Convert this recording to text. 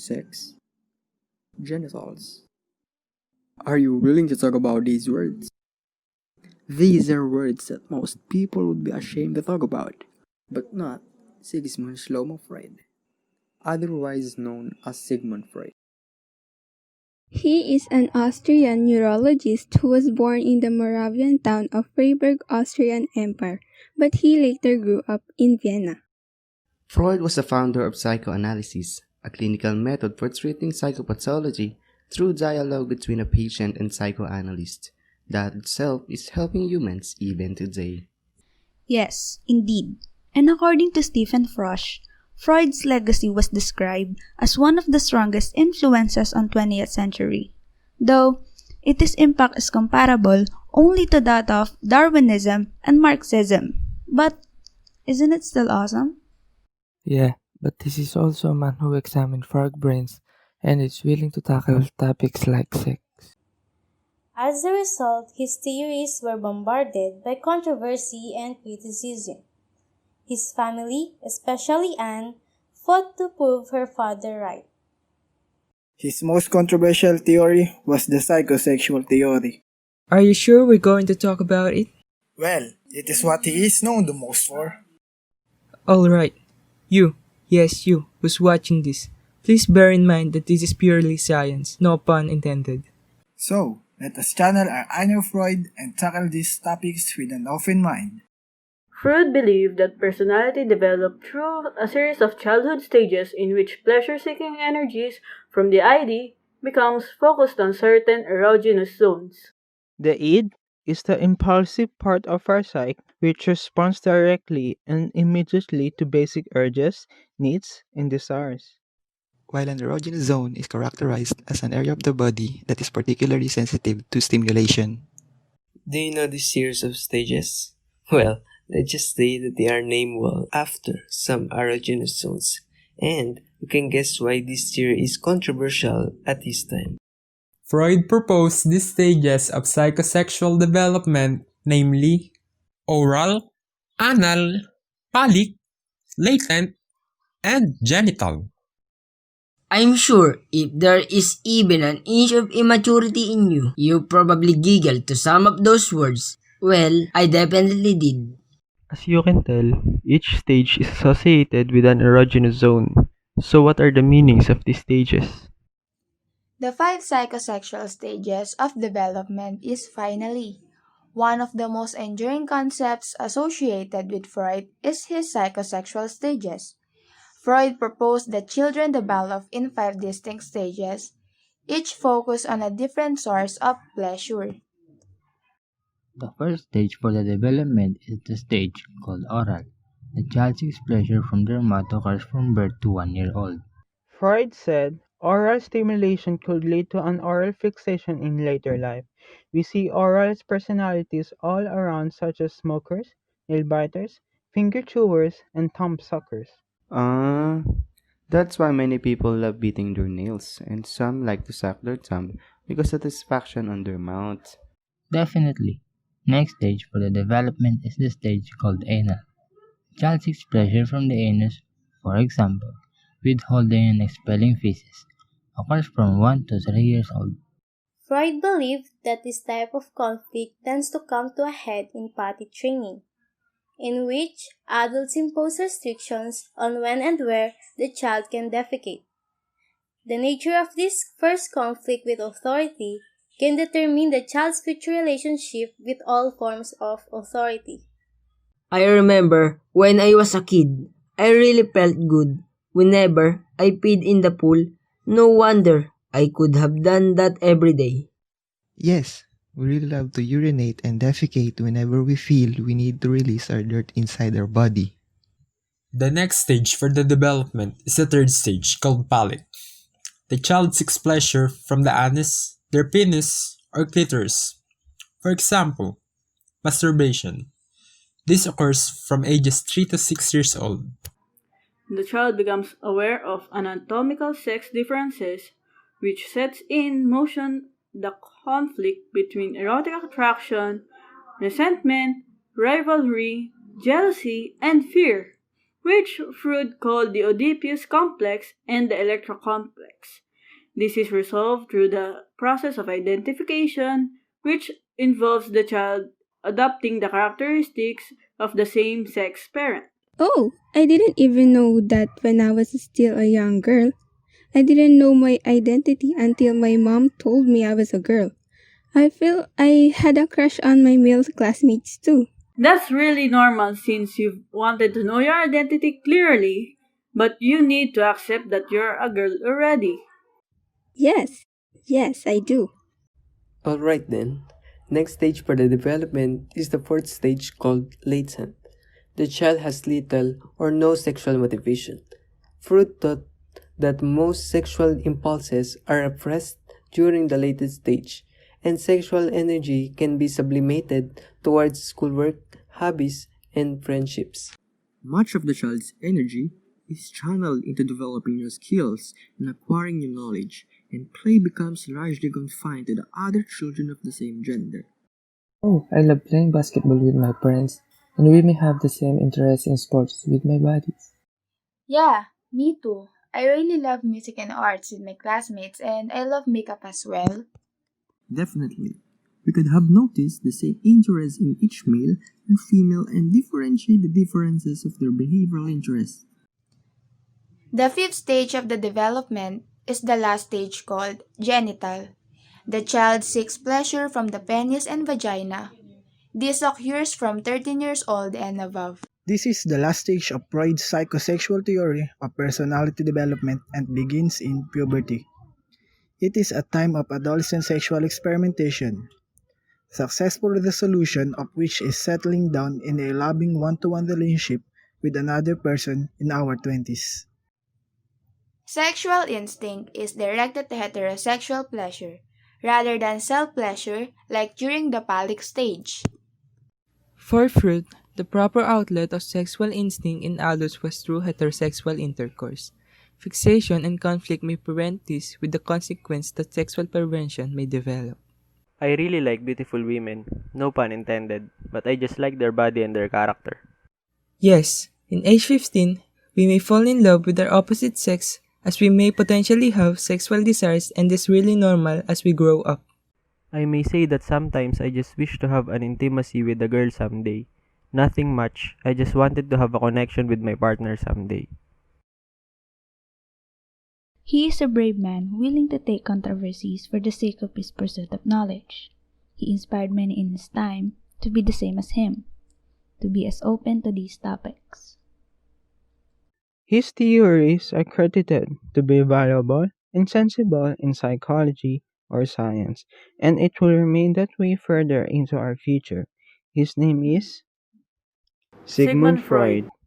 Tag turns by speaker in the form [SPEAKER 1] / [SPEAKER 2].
[SPEAKER 1] sex, genitals. Are you willing to talk about these words? These are words that most people would be ashamed to talk about, but not Sigmund Freud, otherwise known as Sigmund Freud.
[SPEAKER 2] He is an Austrian neurologist who was born in the Moravian town of Freiburg, Austrian Empire, but he later grew up in Vienna.
[SPEAKER 3] Freud was the founder of Psychoanalysis, a clinical method for treating psychopathology through dialogue between a patient and psychoanalyst. That itself is helping humans even today.
[SPEAKER 4] Yes, indeed. And according to Stephen Frosch, Freud's legacy was described as one of the strongest influences on 20th century, though its impact is comparable only to that of Darwinism and Marxism. But isn't it still awesome?
[SPEAKER 5] Yeah, but this is also a man who examined frog brains and is willing to tackle topics like sex.
[SPEAKER 6] As a result, his theories were bombarded by controversy and criticism. His family, especially Anne, fought to prove her father right.
[SPEAKER 7] His most controversial theory was the psychosexual theory.
[SPEAKER 8] Are you sure we're going to talk about it?
[SPEAKER 7] Well, it is what he is known the most for.
[SPEAKER 8] Alright. You, yes you, who's watching this, please bear in mind that this is purely science, no pun intended.
[SPEAKER 7] So, let us channel our inner Freud and tackle these topics with an open mind.
[SPEAKER 9] Freud believed that personality developed through a series of childhood stages in which pleasure-seeking energies from the id becomes focused on certain erogenous zones.
[SPEAKER 10] The id is the impulsive part of our psyche which responds directly and immediately to basic urges, needs, and desires.
[SPEAKER 11] While an erogenous zone is characterized as an area of the body that is particularly sensitive to stimulation.
[SPEAKER 12] Do you know this series of stages? Well, let's just say that they are named well after some erogenous zones, and you can guess why this theory is controversial at this time.
[SPEAKER 13] Freud proposed these stages of psychosexual development, namely oral, anal, phallic, latent, and genital.
[SPEAKER 14] I'm sure if there is even an inch of immaturity in you, you probably giggled to some of those words. Well, I definitely did.
[SPEAKER 10] As you can tell, each stage is associated with an erogenous zone. So what are the meanings of these stages?
[SPEAKER 15] The 5 psychosexual stages of development is finally. One of the most enduring concepts associated with Freud is his psychosexual stages. Freud proposed that children develop in 5 distinct stages, each focused on a different source of pleasure.
[SPEAKER 16] The first stage for the development is the stage called oral. The child seeks pleasure from their mouth occurs from birth to 1 year old.
[SPEAKER 10] Freud said oral stimulation could lead to an oral fixation in later life. We see oral personalities all around such as smokers, nail biters, finger chewers, and thumb suckers.
[SPEAKER 3] That's why many people love beating their nails, and some like to suck their thumb because of satisfaction on their mouth.
[SPEAKER 16] Definitely. Next stage for the development is the stage called anal. The child seeks pleasure from the anus, for example, withholding and expelling feces, occurs from 1 to 3 years old.
[SPEAKER 6] Freud believed that this type of conflict tends to come to a head in potty training, in which adults impose restrictions on when and where the child can defecate. The nature of this first conflict with authority can determine the child's future relationship with all forms of authority.
[SPEAKER 14] I remember when I was a kid, I really felt good whenever I peed in the pool. No wonder I could have done that every day.
[SPEAKER 11] Yes, we really love to urinate and defecate whenever we feel we need to release our dirt inside our body.
[SPEAKER 13] The next stage for the development is the third stage called phallic. The child seeks pleasure from the anus, their penis, or clitoris. For example, masturbation. This occurs from ages 3 to 6 years old.
[SPEAKER 9] The child becomes aware of anatomical sex differences, which sets in motion the conflict between erotic attraction, resentment, rivalry, jealousy, and fear. which Freud called the Oedipus complex and the Electra complex. This is resolved through the process of identification, which involves the child adopting the characteristics of the same sex parent.
[SPEAKER 2] Oh, I didn't even know that when I was still a young girl. I didn't know my identity until my mom told me I was a girl. I feel I had a crush on my male classmates too.
[SPEAKER 9] That's really normal since you've wanted to know your identity clearly, but you need to accept that you're a girl already.
[SPEAKER 2] Yes, yes, I do.
[SPEAKER 12] Alright then, next stage for the development is the fourth stage called latent. The child has little or no sexual motivation. Freud thought that most sexual impulses are repressed during the latent stage, and sexual energy can be sublimated towards schoolwork, hobbies, and friendships.
[SPEAKER 1] Much of the child's energy is channeled into developing new skills and acquiring new knowledge, and play becomes largely confined to the other children of the same gender.
[SPEAKER 5] Oh, I love playing basketball with my friends, and we may have the same interest in sports with my buddies.
[SPEAKER 15] Yeah, me too. I really love music and arts with my classmates, and I love makeup as well.
[SPEAKER 1] Definitely. We could have noticed the same interests in each male and female and differentiate the differences of their behavioral interests.
[SPEAKER 15] The fifth stage of the development is the last stage called genital. The child seeks pleasure from the penis and vagina. This occurs from 13 years old and above.
[SPEAKER 7] This is the last stage of Freud's psychosexual theory of personality development and begins in puberty. It is a time of adolescent sexual experimentation, successful resolution of which is settling down in a loving one-to-one relationship with another person in our 20s.
[SPEAKER 15] Sexual instinct is directed to heterosexual pleasure, rather than self-pleasure like during the phallic stage.
[SPEAKER 8] For Freud, the proper outlet of sexual instinct in adults was through heterosexual intercourse. Fixation and conflict may prevent this, with the consequence that sexual perversion may develop.
[SPEAKER 17] I really like beautiful women, no pun intended, but I just like their body and their character.
[SPEAKER 8] Yes, in age 15, we may fall in love with our opposite sex as we may potentially have sexual desires, and this is really normal as we grow up.
[SPEAKER 17] I may say that sometimes I just wish to have an intimacy with a girl someday. Nothing much, I just wanted to have a connection with my partner someday.
[SPEAKER 4] He is a brave man willing to take controversies for the sake of his pursuit of knowledge. He inspired many in his time to be the same as him, to be as open to these topics.
[SPEAKER 10] His theories are credited to be valuable and sensible in psychology or science, and it will remain that way further into our future. His name is Sigmund
[SPEAKER 9] Sigmund Freud.
[SPEAKER 10] Freud.